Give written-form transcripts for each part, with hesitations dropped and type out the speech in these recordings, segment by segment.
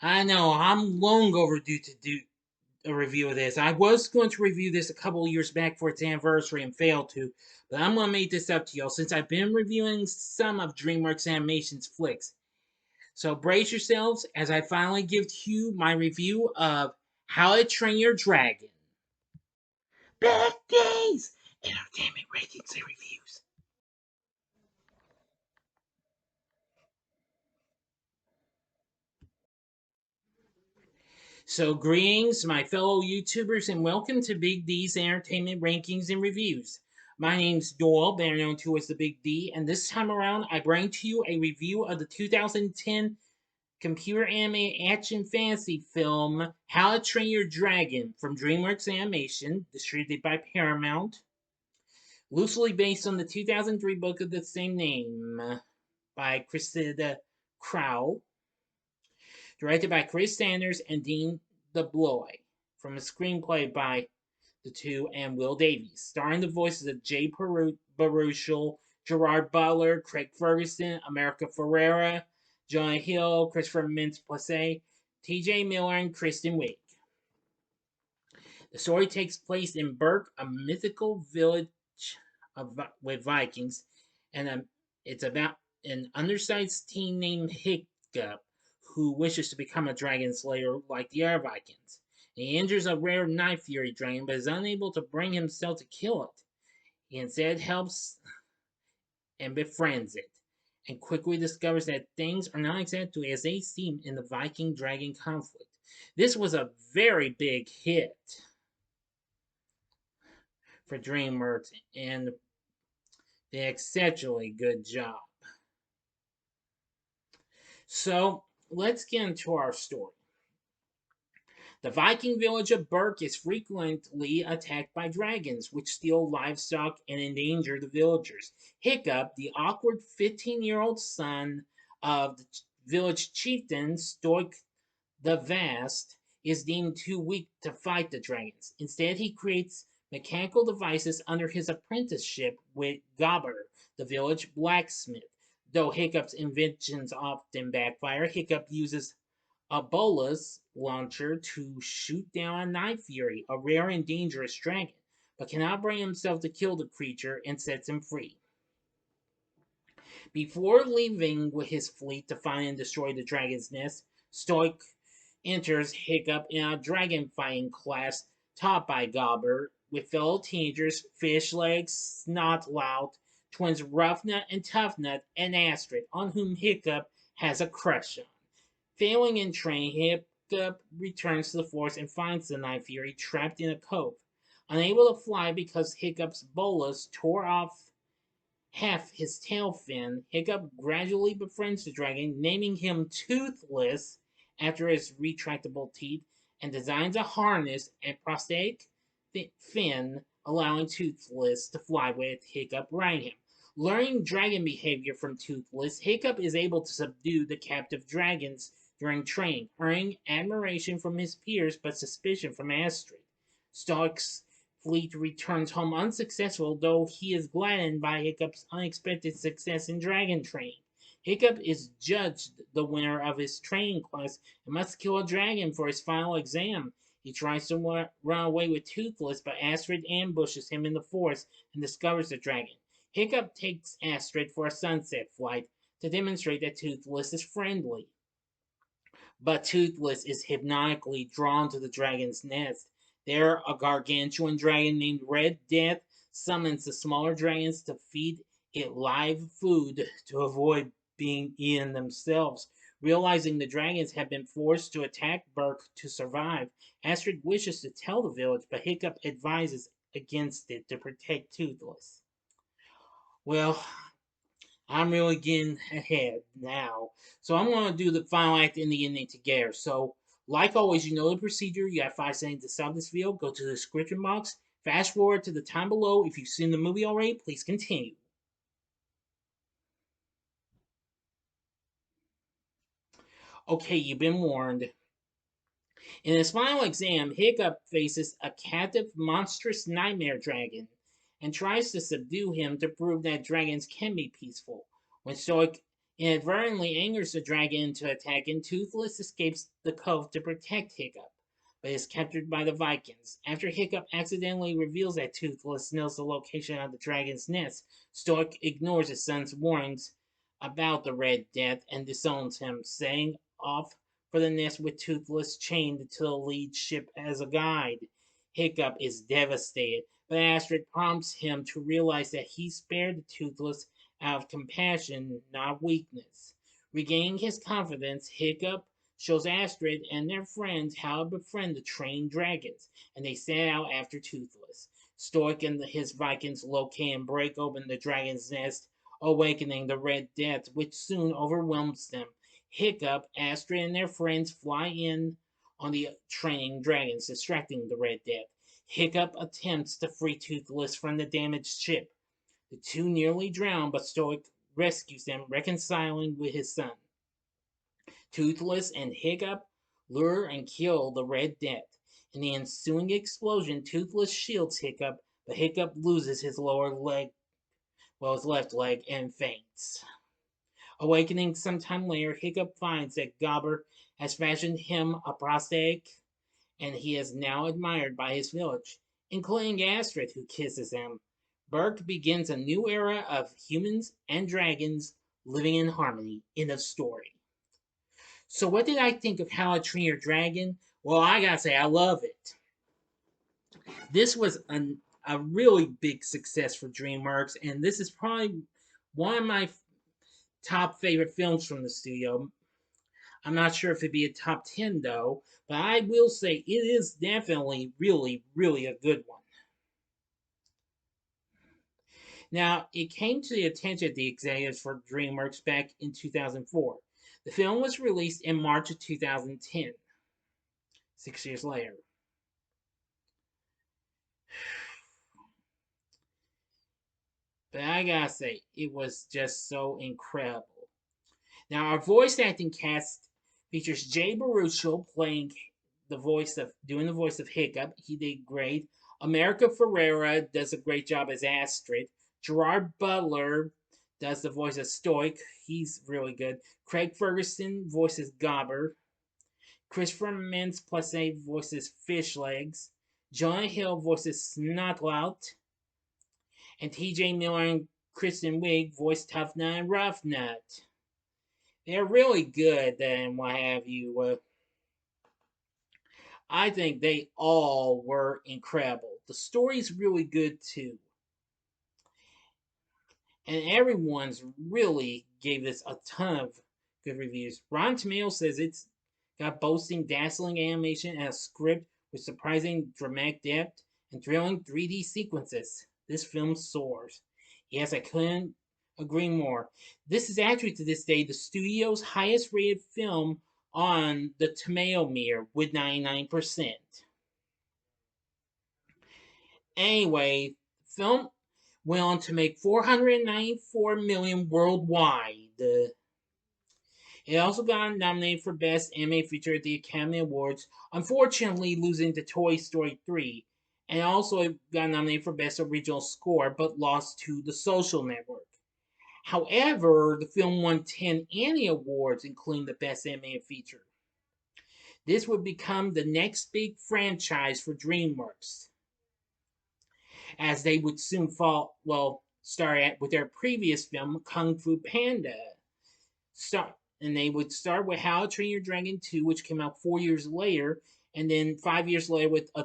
I know, I'm long overdue to do a review of this. I was going to review this a couple of years back for its anniversary and failed to, but I'm going to make this up to y'all since I've been reviewing some of DreamWorks Animation's flicks. So brace yourselves as I finally give to you my review of How to Train Your Dragon. Back Days! Entertainment Ratings and Reviews. So, greetings, my fellow YouTubers, and welcome to Big D's Entertainment Rankings and Reviews. My name's Doyle, better known to as the Big D, and this time around I bring to you a review of the 2010 computer animated action fantasy film How to Train Your Dragon from DreamWorks Animation, distributed by Paramount, loosely based on the 2003 book of the same name by Kristen Wiig, directed by Chris Sanders and Dean DeBlois, from a screenplay by the two and Will Davies, starring the voices of Jay Baruchel, Gerard Butler, Craig Ferguson, America Ferrera, Jonah Hill, Christopher Mintz-Plasse, T.J. Miller, and Kristen Wiig. The story takes place in Berk, a mythical village with Vikings, and it's about an undersized teen named Hiccup who wishes to become a dragon slayer like the other Vikings. He injures a rare knife fury dragon but is unable to bring himself to kill it. He instead helps and befriends it, and quickly discovers that things are not exactly as they seem in the Viking dragon conflict. This was a very big hit for DreamWorks and did an exceptionally good job. So let's get into our story. The Viking village of Berk is frequently attacked by dragons, which steal livestock and endanger the villagers. Hiccup, the awkward 15-year-old son of the village chieftain Stoik the Vast, is deemed too weak to fight the dragons. Instead, he creates mechanical devices under his apprenticeship with Gobber, the village blacksmith. Though Hiccup's inventions often backfire, Hiccup uses a bolus launcher to shoot down a Night Fury, a rare and dangerous dragon, but cannot bring himself to kill the creature and sets him free. Before leaving with his fleet to find and destroy the dragon's nest, Stoik enters Hiccup in a dragon fighting class taught by Gobber with fellow teenagers Fishlegs, Snotlout, twins Roughnut and Toughnut, and Astrid, on whom Hiccup has a crush on. Failing in training, Hiccup returns to the forest and finds the Night Fury trapped in a cove. Unable to fly because Hiccup's bolus tore off half his tail fin, Hiccup gradually befriends the dragon, naming him Toothless after his retractable teeth, and designs a harness and prosthetic fin, allowing Toothless to fly with Hiccup riding him. Learning dragon behavior from Toothless, Hiccup is able to subdue the captive dragons during training, earning admiration from his peers but suspicion from Astrid. Stark's fleet returns home unsuccessful, though he is gladdened by Hiccup's unexpected success in dragon training. Hiccup is judged the winner of his training class and must kill a dragon for his final exam. He tries to run away with Toothless, but Astrid ambushes him in the forest and discovers the dragon. Hiccup takes Astrid for a sunset flight to demonstrate that Toothless is friendly. But Toothless is hypnotically drawn to the dragon's nest. There, a gargantuan dragon named Red Death summons the smaller dragons to feed it live food to avoid being eaten themselves. Realizing the dragons have been forced to attack Berk to survive, Astrid wishes to tell the village, but Hiccup advises against it to protect Toothless. Well, I'm really getting ahead now. So I'm going to do the final act and the ending together. So, like always, you know the procedure. You have 5 seconds to stop this video. Go to the description box. Fast forward to the time below. If you've seen the movie already, please continue. Okay, you've been warned. In his final exam, Hiccup faces a captive monstrous nightmare dragon and tries to subdue him to prove that dragons can be peaceful. When Stoic inadvertently angers the dragon into attack, and Toothless escapes the cove to protect Hiccup, but is captured by the Vikings. After Hiccup accidentally reveals that Toothless knows the location of the dragon's nest, Stork ignores his son's warnings about the Red Death and disowns him, setting off for the nest with Toothless chained to the lead ship as a guide. Hiccup is devastated, but Astrid prompts him to realize that he spared the Toothless out of compassion, not weakness. Regaining his confidence, Hiccup shows Astrid and their friends how to befriend the trained dragons, and they set out after Toothless. Stork and his Vikings locate and break open the dragon's nest, awakening the Red Death, which soon overwhelms them. Hiccup, Astrid, and their friends fly in on the training dragons, distracting the Red Death. Hiccup attempts to free Toothless from the damaged ship. The two nearly drown, but Stoic rescues them, reconciling with his son. Toothless and Hiccup lure and kill the Red Death. In the ensuing explosion, Toothless shields Hiccup, but Hiccup loses his lower leg, his left leg, and faints. Awakening sometime later, Hiccup finds that Gobber has fashioned him a prosthetic, and he is now admired by his village, including Astrid, who kisses him. Burke begins a new era of humans and dragons living in harmony in a story. So, what did I think of How to Train Your Dragon? Well, I gotta say, I love it. This was a really big success for DreamWorks, and this is probably one of my top favorite films from the studio. I'm not sure if it'd be a top 10 though, but I will say it is definitely really, really a good one. Now, it came to the attention of the executives for DreamWorks back in 2004. The film was released in March of 2010, 6 years later. But I gotta say, it was just so incredible. Now, our voice acting cast features Jay Baruchel playing doing the voice of Hiccup. He did great. America Ferrera does a great job as Astrid. Gerard Butler does the voice of Stoic. He's really good. Craig Ferguson voices Gobber. Christopher Mintz-Plasse voices Fishlegs. Jonah Hill voices Snotlout. And TJ Miller and Kristen Wiig voice Tough Nut and Rough Nut. They're really good and what have you. I think they all were incredible. The story's really good too. And everyone's really gave this a ton of good reviews. Rotten Tomatoes says it's got boasting dazzling animation and a script with surprising dramatic depth and thrilling 3D sequences. This film soars. Yes, I couldn't agree more. This is actually to this day the studio's highest rated film on the tomato meter with 99%. Anyway, the film went on to make 494 million worldwide. It also got nominated for Best Animated Feature at the Academy Awards, unfortunately losing to Toy Story 3, and also got nominated for Best Original Score, but lost to The Social Network. However, the film won 10 Annie Awards, including the Best Animated Feature. This would become the next big franchise for DreamWorks, as they would soon start with their previous film, Kung Fu Panda. And they would start with How to Train Your Dragon 2, which came out 4 years later, and then 5 years later with a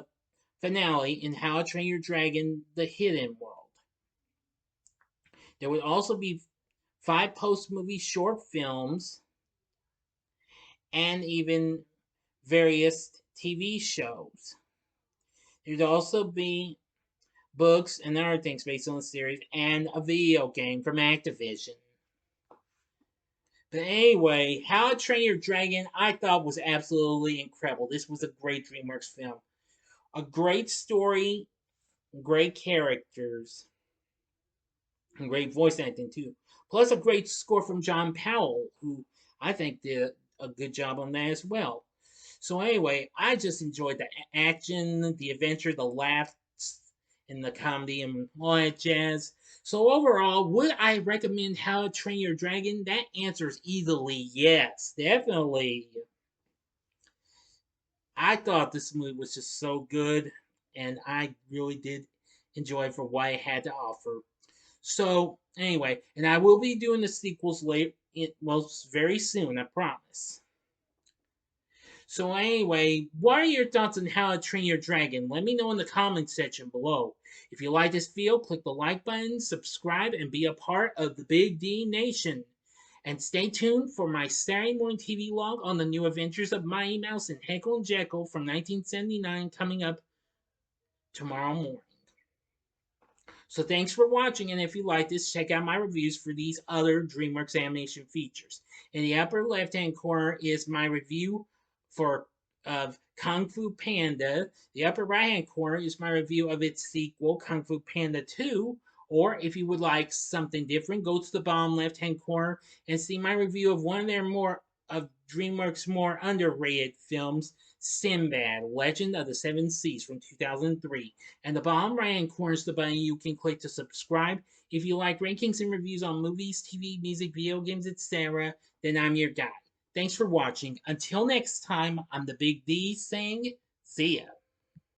finale in How to Train Your Dragon The Hidden World. There would also be 5 post-movie short films and even various TV shows. There'd also be books and other things based on the series and a video game from Activision. But anyway, How to Train Your Dragon I thought was absolutely incredible. This was a great DreamWorks film. A great story, great characters, and great voice acting too. Plus a great score from John Powell, who I think did a good job on that as well. So anyway, I just enjoyed the action, the adventure, the laughs, and the comedy and all that jazz. So overall, would I recommend How to Train Your Dragon? That answer is easily yes, definitely. I thought this movie was just so good, and I really did enjoy it for what it had to offer. So anyway, and I will be doing the sequels late, most very soon, I promise. So anyway, what are your thoughts on How to Train Your Dragon? Let me know in the comments section below. If you like this video, click the like button, subscribe, and be a part of the Big D Nation. And stay tuned for my Saturday morning TV log on the new adventures of Mighty Mouse and Heckle and Jekyll from 1979 coming up tomorrow morning. So thanks for watching, and if you like this, check out my reviews for these other DreamWorks animation features. In the upper left-hand corner is my review for of Kung Fu Panda. The upper right-hand corner is my review of its sequel, Kung Fu Panda 2. Or if you would like something different, go to the bottom left-hand corner and see my review of one of their more of DreamWorks' more underrated films, Sinbad, Legend of the Seven Seas from 2003. And the bottom right hand corner is the button you can click to subscribe. If you like rankings and reviews on movies, TV, music, video games, etc., then I'm your guy. Thanks for watching. Until next time, I'm the Big D saying, see ya.